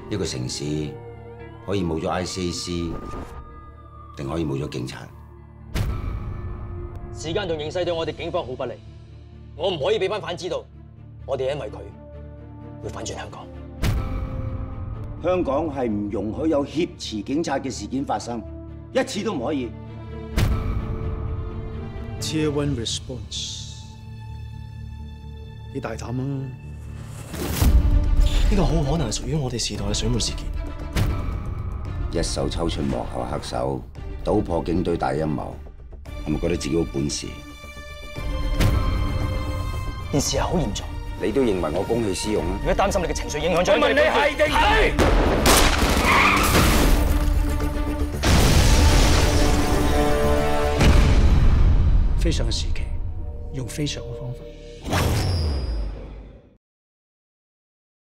一個城市可以冇咗 ICAC， 定可以冇咗警察？時間同形勢對我哋警方好不利，我唔可以俾班犯知道，我哋因為佢會反轉香港。香港係唔容許有挾持警察嘅事件發生，一次都唔可以。Tier 1 response， 你大膽啊！呢個好可能係屬於我哋時代嘅水門事件。一手抽出幕後黑手，搗破警隊大陰謀，係咪覺得自己好本事？件事係好嚴重，你都認為我公器私用啊？如果擔心你嘅情緒影響咗，我問你係定係？非常嘅時期，用非常嘅方法。